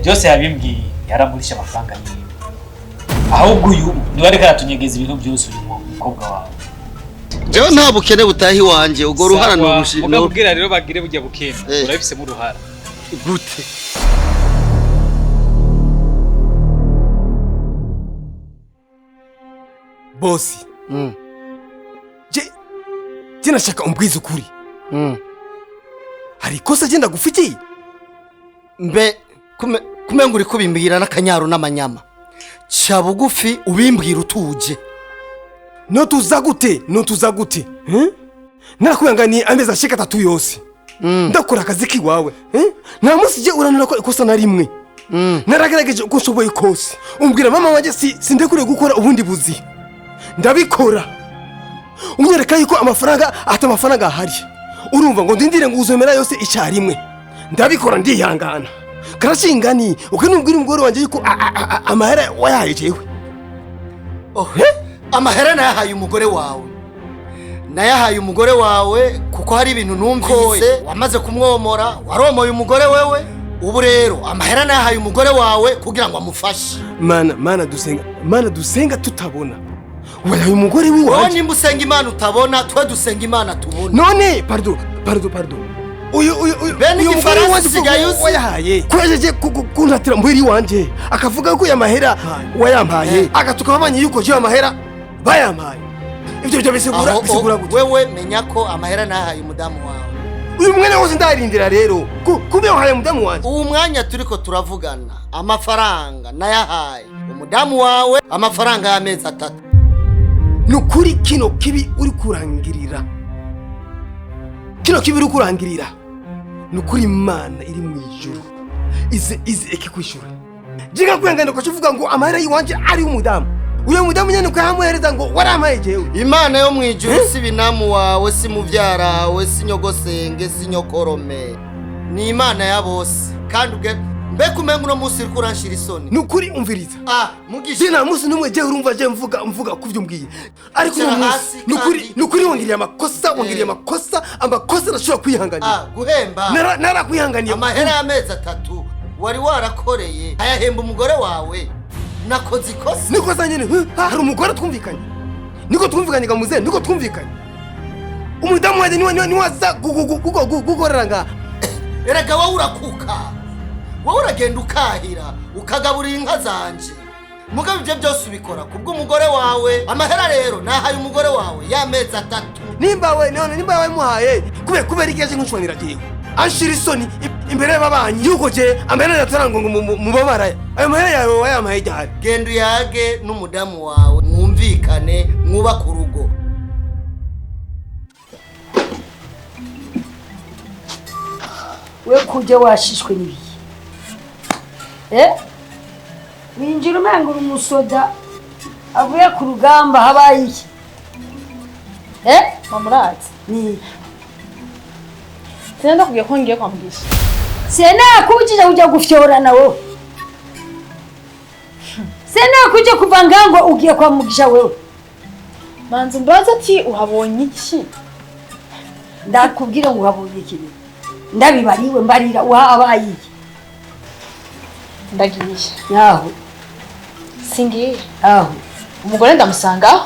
byose yabimbwiye yaramurisha amafaranga niwe ahubwo uyu niwe ariko aratunyegeza ibintu byose uyu mukobwa wawe jewe nta bukene butahi wanje ugo ruhara no gushira mugabwira rero bagire bujya bukene urabifise mu ruhara gute bosi je nashaka umbwiza ukuri hari ikosa genda gufitiye mbe kumenga uri kubimbwira n'akanyaro n'amanyama cha bugufi ubimbwira utuje notuza gute narakuyangani amezi ashika 3 yose ndakora akazi kiwawe nta munsi je uranura ko ikosa na rimwe naragerageje uko nshoboye kose umbwira mama wanje sindekure gukora ubundi buzi ndabikora unyereka yuko amafaranga ahari urumva ngo ndindire ngo uzomera yose icyarimwe ndabikora ndihangana karashingani ukanubwira umugore wanje yuko amahera wayahaye jewe amahera nayahaye umugore wawe kuko hari ibintu numvise wamaze kumwomora waromoye umugore wewe ubu rero amahera nayahaye umugore wawe kugira ngo amufashe mana dusenga tutabona wayahaye umugore wiwe wowe nimba usenga imana utabona twe dusenga imana tubona none pardon uyu bene igifaransa sigaye wayahaye kwejeje kuntatira mbwiri wanje akavuga ko yamahera wayampaye agatuka abanye yuko je amahera bayampaye ivyo byo bisigura gute wewe menya ko amahera nahaye umudamu wawe uyu mwene wose ndarindira rero kube wahaye umudamu wanje uwo mwanya turiko turavugana amafaranga nayahaye umudamu wawe amafaranga y'amezi 3 nukuri kino kibi uri kurangirira nukuri imana iri mu ijuru ize ekikwishura jiga kwengana ko kivuga ngo amahera yiwanje ari umudamu uyo mudamu nyene ko yamuhereza ngo waramaye jewe imana yo mu ijuru si binamu wawe si muvyara wawe si nyogosenge si nyokorome ni imana ya bose kandi mbe kumenga no musi uri kuranshira isoni nukuri umviriza mugisha nta musi numwe je urumva je mvuga kuvyo mbwiye ariko nukuri wongiriye amakosa nashobora kwihanganira guhemba narakwihanganiye amahera y'amezi 3 wari warakoreye ayahemba umugore wawe nakoze ikosa nikosa nyene hari umugore twumvikanye niko twumvikanye gamuze niko twumvikanye umudamu waje ni waza gukorera nga erega wowe urakuka wowe uragenda ukahira ukagaburira inka zanje mugabo ibyo byose ubikora kubwo umugore wawe amahera rero nahaye umugore wawe y'amezi 3 nimba we muhaye kubera igihe nk'ushwanira giye anshira isoni imbere y'ababanyi yuko je amahera yatarango ngo mubabaraye ayo mahera yawe wayamaye cyane genda uyage n'umudamu wawe mwumvikane mwubaka urugo we kujya washishwe n'ibi winjira umengura umusoda avuye ku rugamba habaye iki mamurazi ni sinenda kugiye ko ngiye kwa Mugisha kujya ujya gufyorana wowe kujya kuva ngango ugiye kwa Mugisha wewe manzi mbaza ati uhabonye iki ndakubwira ngo uhabonye iki ndabibariwe mbarira uhabaye iki ndagiye yaho singiye aho umugore ndamusanga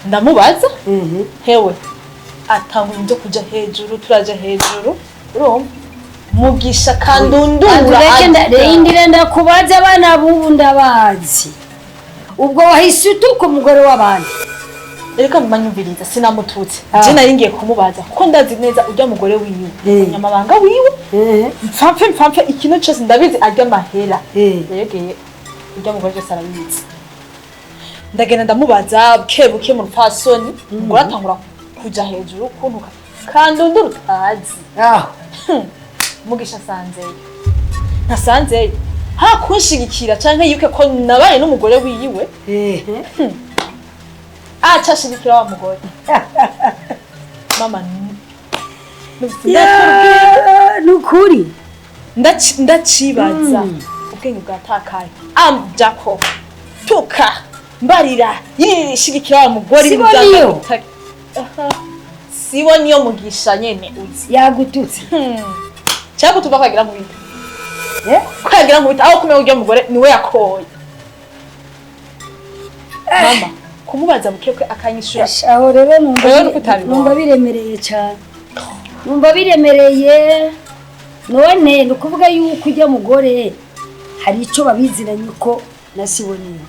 ndamubaza hewe atangura byo kuja hejuru turaje hejuru urumva Mugisha kandundura ndindire ndakubaza abana bubu ndabazi ubwo wahise utuka umugore w'abandi reka mbanyumviriza sinamututse je nari ngiye kumubaza kuko ndazi neza ujya mugore wiwe nyamabanga wiwe mpfapfe ikintu cyose ndabizi ajya mahera yegeye ujya mugore cyose arabizi ndagenda ndamubaza buke mu rupfasoni umugore atangura kuja hejuru kuntuka kandundura utazi Mugisha ntasanzeyo kunshigikira canke yuke ko nabaye n'umugore wiwe acashigikira wa mugore mama nukuri ndacibaza ubwenge bwatakaye amjako tuka mbarira yishigikira wa mugore ibyo sibo niyo Mugisha nyene uzi yagututse cyangwa tuva kwagira mu bintu ko yagira ngo aho kumenya urya mugore niwe yakoye mama kumubaza mukekwe akanyishura aho rero numva biremereye cyane numva biremereye none ni ukuvuga yuko ujya mugore hari icyo babiziranye ko nasiboniye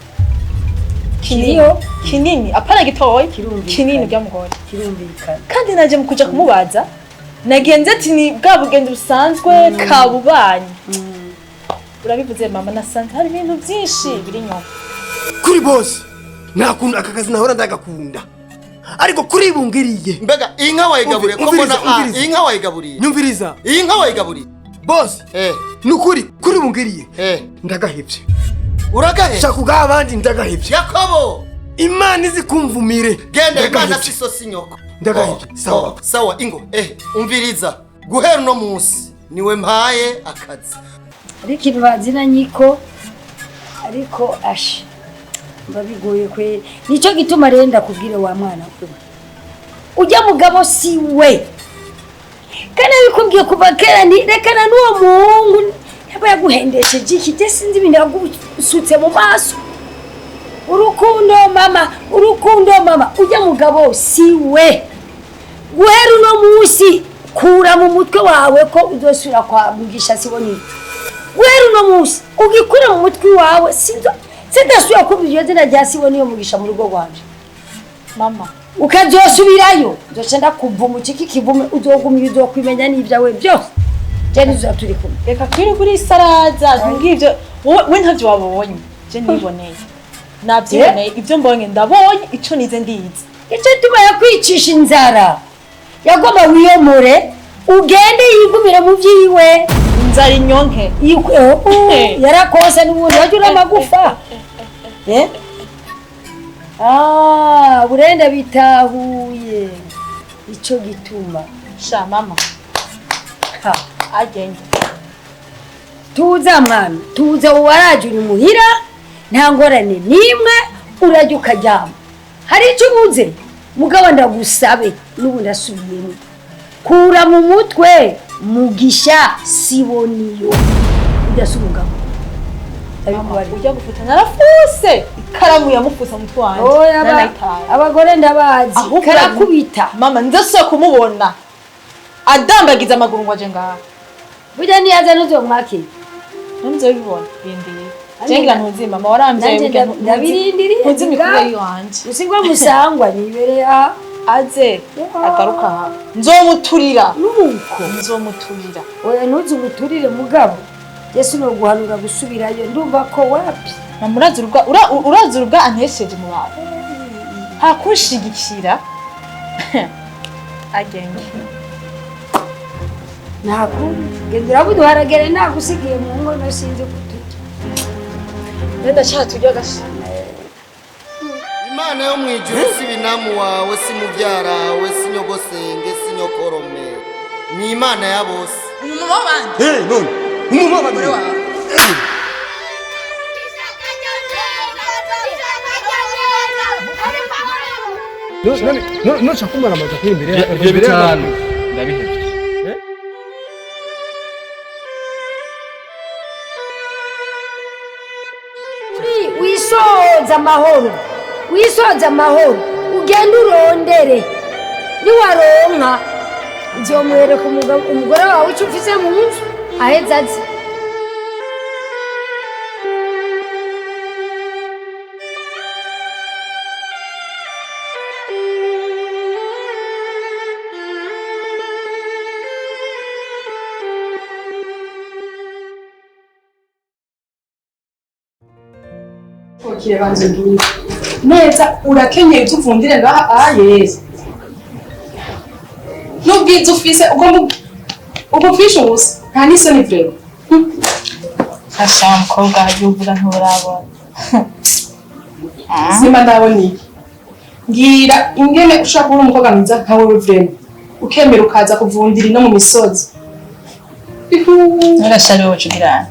kinini apana gitoya kinini ujya mugore kirumvikana kandi naje mu kuja kumubaza nagenze ati ni bwa bugende busanzwe kabubanye urabivuze mama nasanze hari ibintu byinshi biri nyuma kuri boss nakunda aka kazi nahora ndagakunda ariko kuri bungiriye mbega inka wayigaburiye ko mbona inka wayigaburiye nyumviriza inka wayigaburiye boss nukuri kuri bungiriye ndagahebye uragahebye shakuga abandi ndagahebye Yakobo Imana izi kumvumire genda Imana siso sinyoko ndagahebye sawa sawa ingo umviriza guhera no munsi niwe mpaye akazi ariko ibaziranye ko ariko ashi babigoye kwe nico gituma rero ndakubwire wa mwana kwe ujya mugabo si we kana bikubwiye kuva kera ni rekana n'uwo muhungu yaba yaguhendesheje iki je sinzi ibintu yagusutse mu maso urukundo mama ujya mugabo si we guhera uno munsi kura mu mutwe wawe ko uzosubira kwa Mugisha siboni guhera uno munsi ugikura mu mutwe wawe sidasubiye kubwira izina rya siboni yo Mugisha mu rugo rwanje mama ukazosubirayo nzoca ndakuvuma iki kivume uzogumira uzokwimenya n'ibyawe byose je nizaturi kumwe reka twiri kuri saraza ngivyo we ntavyo wabonye je niboneye nabyiboneye ibyo mbonye ndabonye ico nize ndize icyo tuma yakwicisha inzara yagoma wiyomore ugende yigumira mu byiwe inzara inyonke yarakose n'ubundi wajya amagufa burenda bitahuye icyo gituma sha mama agenge tuza mwana tuza waraje uri muhira nta ngorane nimwe urajya ukaryama hari icyo ubuze mugabo ndagusabe n'ubu ndasubiyemo kura mu mutwe Mugisha siboniyo udasubugamo ujya gufuta narafuse ikaramu yamufusa mutwe wanjye abagore ndabazi karakubita mama ndasaba kumubona adambagiza amaguru ngo aje ngaha burya niyaza n'uzomwakira nzobibona bindiriye jengira ntuzi mama warambye ndabirindiriye ntuzimikure yanje usigwa musangwa nibere aze agaruka nzomuturira nuko nzomuturira oya ntuzumuturire mugabo Yesu no guhanura gusubirayo ndumva ko wapi urazi urubwa antesheje mu bantu hakushigikira agenge nako gendera buduharagere nagusigiye mu ngo no sinzi kututa nenda cyatu ujya gashana Imana yo mwijuru si binamu wawe si mubyara wawe si nyogosenge si nyokorome ni Imana ya bose umumama wanje none umumama wawe no chakumara amaza kuri imbere cyane ndabihebye wisoza amahoro ugenda urondere niwaronka nzomwereka umugore wawe icyo ufise mu nzu aheza azi neza urakenyeye utuvundire ngaha yeza n'ubwiza ufise ugupfisha ubusa nta n'isoni vrema asha mukobwa yuvuga nturabona simba ndabona iki ngira ingene ushaka kubona umukobwa mwiza nkawe vrema ukemera ukaza kuvundira ino mu misozi nurashari wowe cugirana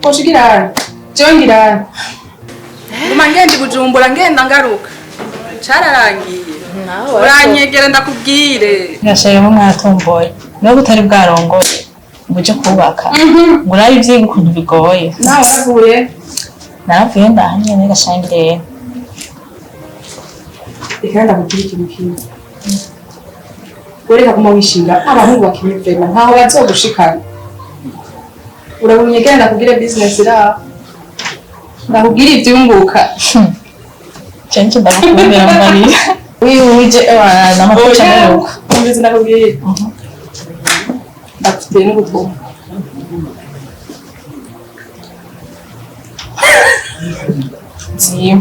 woshigirana jewe ngirana nguma ngenda Bujumbura ngenda ngaruka cararangiye uranyegera ndakubwire nurashari mu mwatomboye no gutari bwarongoye muje kubaka murabe ivyiga ukuntu bigoye nawe waravuye naravuye ndahanye n'igashangire ikanda kugira ikintu kimwe ureka kuma wishinga abahungu bakimye vrema ntaho bazogushikana urabunye genda kugira business ira ndakubwira ivyunguka cenje ndakubwira Maria wije na makocha n'uko umeze nakubwira ndafite n'ubutuma Sim.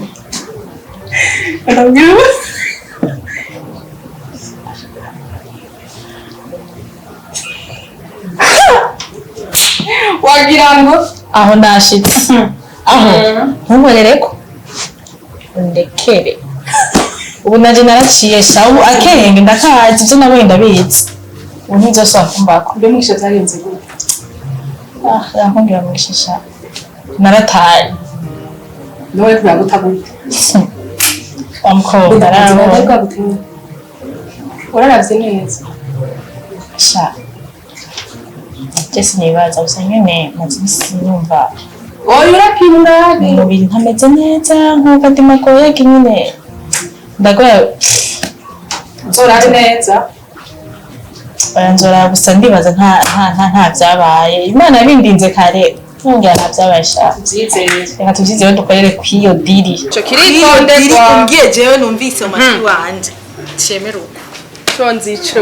ndakubwira wagira ngo aho nashitse aho ntumurereko ndekere ubu naje naraciye sawu akenge ndakazi ivyo nabonye ndabizi ubu ntizosaba kumbako mbe mwisha vyagenze gute yankongera Mugisha narataye nowe kuyaguta gute wamukobwa arabona bwaguteye wararavye neza sha Jesse nibaza gusa nyene maze imisi numva oya urapimwa umubiri ntameze neza nkuko ndi magoye nyine ndagoye nzorari neza nzora gusa ndibaza nta vyabaye Imana yabindinze kare nongera nta vyabaye sha byizeye reka tuvyizeho dukorere kw'iyo diri ico kiritonderwa umbwiye jewe numvise mu matwi wanje shemera uko conzi ico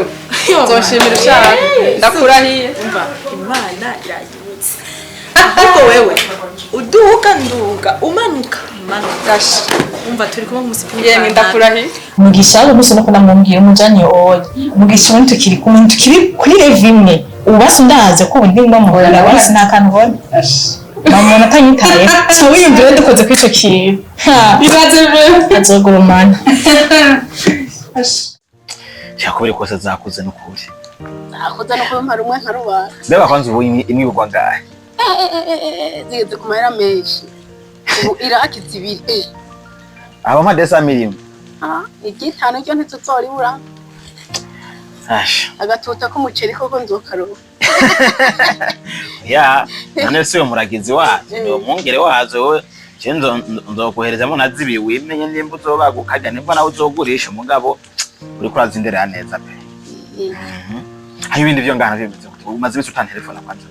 nzoshimira ushaka ndakurahiye umva Imana irayibutse ahubwo wewe uduga nduga umanuka gasha umva turi kumwe musipini yemwe ndakurahiye Mugisha ubu musi no kunamubwira umujanye oya Mugisha ubu tukiri kumwe tukiri kuri level imwe ubasi ndaze ko undi ngo muhora basi nakantu bona Mama atanyitaye so wiyumvire dukoze kwico kintu bibaze be azogurumana cyakubiri kose zakuze n'ukuri akoza no kuba mpari umwe nkarubara beba kwanza ubu imwibugwa ngahe zigeze ku mahera menshi ubu irakiza ibiri aba madesa mirimo igitano cyo ntituzoribura agatuta k'umuceri koko nzokaroba ya nane siwe muragizi wacu niwo mwongere wazo wowe cenzo nzokoherezamo nazibi wimenye nimba uzobagukajya nimba nawe uzogurisha umugabo uri kurazindera neza pe hari ibindi byo ngana bimeze umaze bise utan telefone kwanza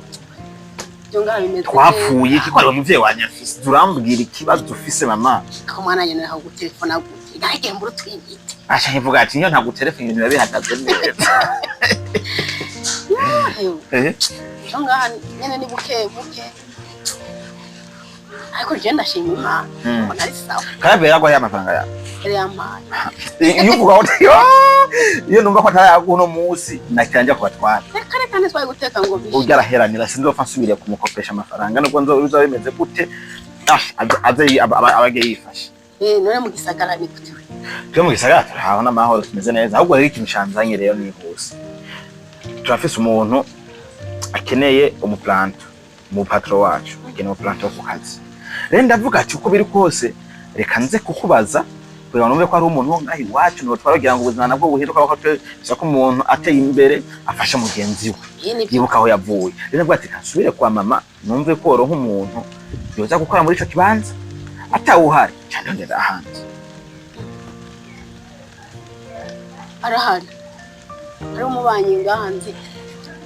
byo ngana bimeze twapfuye iki kwari umuvyeyi wanyafise durambwira ikibazo ufise mama ko mwana nyene naho gutelefona gute ngahege mburu twimite acha nkivuga ati nyo ntagutelefone ibintu babihagaze neza byo ngana nyene ni buke ariko je ndashima Imana mbona ari sawa karabera kwa ya mafaranga ya yampaye iyo uvuga uti iyo numva ko ataraguno musi nakiranja kubatwara kare kandi twaye guteka ngo bishe urya araheranira sinzopfa nsubire kumukopesha amafaranga nubwo nzo bimeze gute aze abage yifashe none mu gisagara ni gute twe mu gisagara turabona amahoro tumeze neza ahubwo rero ikintu canzanye rero ni hose turafise umuntu akeneye umuplanto mu patro wacu akeneye umuplanto wo kukazi rero ndavuga ati uko biri kose reka nze kukubaza kugira ngo numve ko ari umuntu ngahi wacu no twaragira ngo ubuzima nabwo buhinduka ko twese ko umuntu ateye imbere afasha mugenzi we yibuka aho yavuye rero ndavuga ati kasubire kwa mama numve ko oro nk'umuntu yoza gukora muri ico kibanza atawuhari cyane ndera ahandi arahari ari umubanyi ngahanze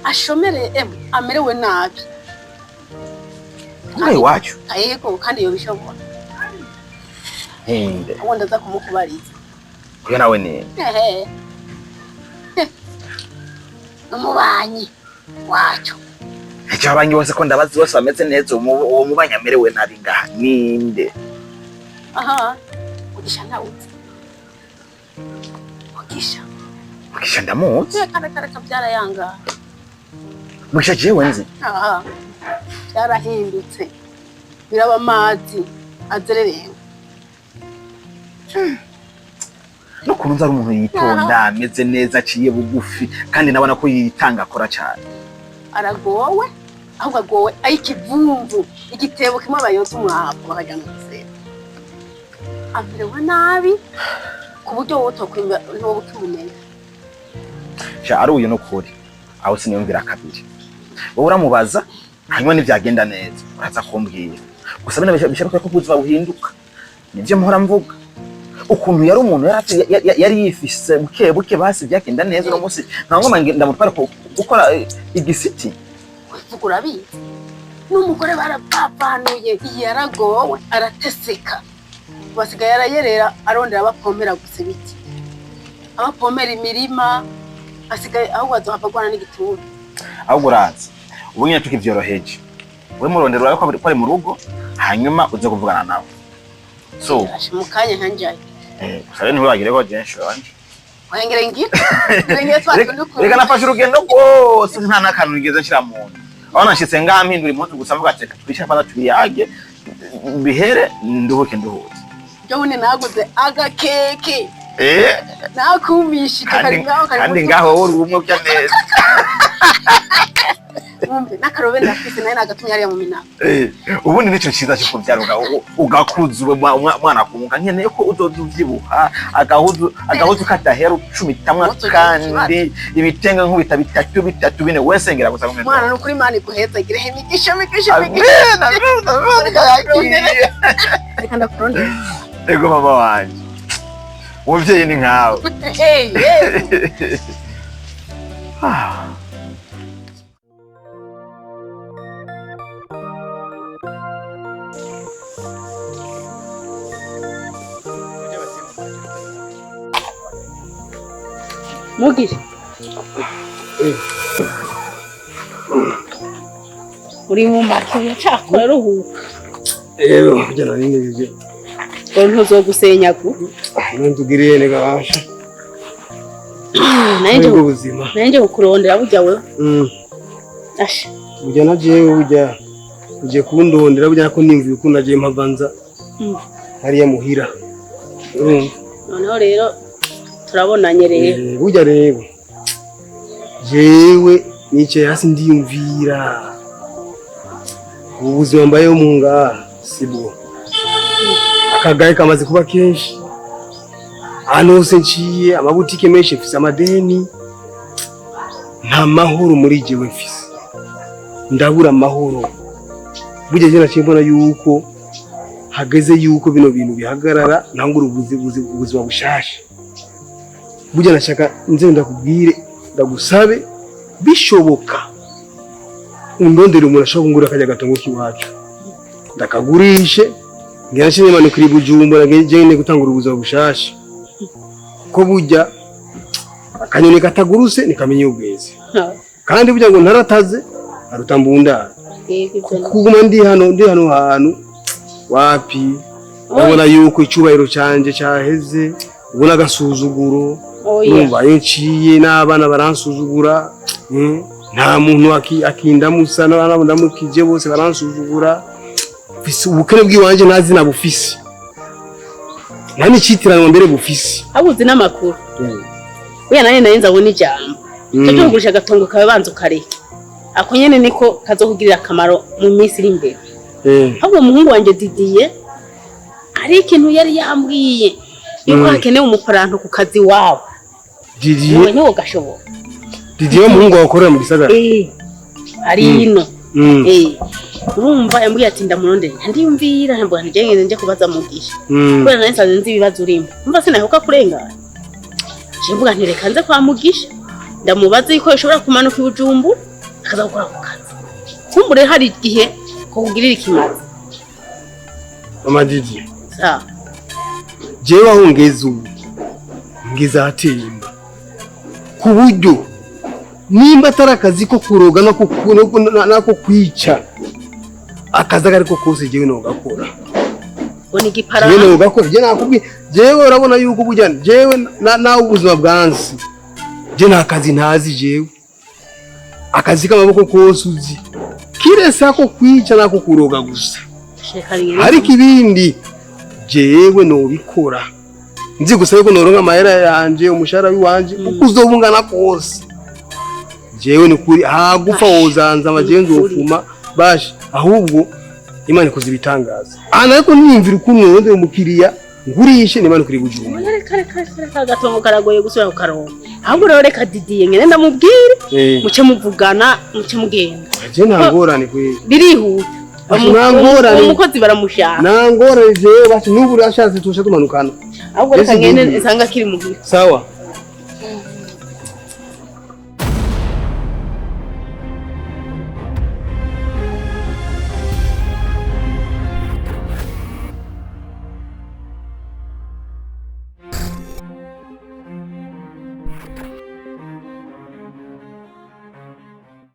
ashomere amerewe nabi ngahi wacu ayego kandi yo bishobora hinde ubu ndaza kumukubariza kuyo nawe ni umubanyi wacu icyo abanyi bose ko ndabazi bose bameze neza uwo mubanyi amerewe nabi ngaha ninde Mugisha ndawuzi Mugisha ndamuzi kare kabyara yanga Mugisha jewe nzi byarahindutse biraba amazi azerereye no kurunza ari umuntu yitonda ameze neza aciye bugufi kandi nabona ko yitanga akora cyane aragowe ahubwo agowe ayikivumvu igitebo kimwe abayoza umwavu bakajya mu gisebe amerewe nabi ku buryo wowe utokwimba ntiwowe ukimumenya sha ari uyu n'ukuri aho siniyumvira kabiri wowe uramubaza hanyuma nivyagenda neza uraza kumbwira gusa bene bisharuka ko ubuzima buhinduka nivyo mpora mvuga ukuntu yari umuntu yari yifise buke basi byagenda neza no munsi nta ngoma ndamutwara gukora igisiti uvuga urabizi n'umugore barapapanuye yaragowe arateseka basigaye yarayerera arondera abapompera gusa ibiti abapompera imirima asigaye ahubwo azapagwana n'igituntu ahubwo urazi ubu nyine tukivyoroheje we murondero wawe ko ari mu rugo hanyuma uze kuvugana nawe so mukanya nkanjaye gusa rero ntibagire ko jenshi wanje wengere ngiye twatundukuru reka nafashe urugendo rwose nta nakantu nigeze nshira mu nda aho nashitse ngampindura impundu gusa mvuga ati twisha fana tubiyage bihere nduhuke byo bune naguze agakeke nakumishi kandi ngaho uri umwe bya neza umbe nakarobe ndafise naye nagatumye ari mu minako ubundi nico ciza cyo kubyaruka ugakuzwe mwana kumuka nkeneye ko uzoduvyibuha agahuzu katahera 10 kandi ibitenga nkubita bitatu bine wesengera gusa kumenya mwana no kuri mani guheza girehe migisha reka ndakurondera ego mama wanje umuvyeyi ni nkawe Mugisha uri mu makuru cyakora ruhuka jana nini ntuzo gusenya ku ntugiriye nega basha nanje kukurondera burya wewe asha burya najewe burya uje kundondera burya ko nimvuye ko naje mpavanza hariya muhira noneho rero turabonanye rero burya rero jewe nicaye hasi ndiyumvira ubuzima mbayeho mu ngaha sibwo akagaye kamaze kuba kenshi hano hose nciye amabutike menshi mfise amadeni nta mahoro muri jewe mfise ndabura amahoro burya je naciye mbona yuko hageze yuko bino bintu bihagarara ntangura ubuzima bushasha burya nashaka nze ndakubwire ndagusabe bishoboka undondere umuntu ashobora kungura akajya gatongo kiwacu ndakagurishe ngira nshine mane kuri Bujumbura ngene gutangura ubuzima bushasha ko burya akanyoni kataguruse nikamenye ubweze kandi burya ngo ntarataze arutambunda kuguma ndi hano hantu wapi ndabona yuko icubahiro canje cyaheze ubona agasuzuguro numva yenciye n'abana baransuzugura nta muntu akindamusa n'abana ndamukije bose baransuzugura fisi ubukene bw'iwanje nazi na bufisi nani citiranwa mbere bufisi abuzi n'amakuru uya nane nayenza abona ijambo cyo kugurisha gatongo kawe banza ukareka ako nyene niko kazokugirira akamaro mu minsi iri imbere ahubwo umuhungu wanje Didier ari ikintu yari yambwiye yuko hakenewe umuparanto ku kazi wawe Didier niwo gashobora Didier umuhungu wakorera mu gisagara ari ino urumva yambwiye ati ndamurondera ndiyumvira ntabwo nje nje kubaza Mugisha kubera nari nsanze nzi ibibazo urimo umva sinahuka kurengana mvuga nti reka nze kwa Mugisha ndamubaza yuko ishobora kumanuka ibujumbu akaza gukora ku kazi kumbure hari igihe ko kugirira ikimazi mama Didier sawa jewe aho ngeze ubu ngeze ahatemba ku buryo nimba atari akazi ko kuroga nako kwica akazi ariko kose jewe no gakora boni gipara jewe no gakora je nakubwiye jewe urabona yuko burya jewe nawe ubuzima bwansi je nta kazi ntazi jewe akazi k'amaboko kose uzi kiresa ko kwica nako kuroga gusa ariko ibindi jewe no bikora nzi gusa yuko noronka amahera yanje umushara w'iwanje uko uzobungana kose jewe ni kuri hagufa wozanza amajenzi ofuma bashi ahubwo Imana ikoze ibitangaza ariko nimvira ukuntu wonde umukiriya ngurishe n'Imana kuri Bujumbura kare gatongo karagoye gusubira ku karongo ahubwo rero reka Didier ngene ndamubwire muce muvugana muce mugenda je ntangorane kwe birihuta nangorane umukozi baramushaka nangorane je bati nubu rashatse tushe tumanukana ahubwo reka ngene nsanga kiri muhira sawa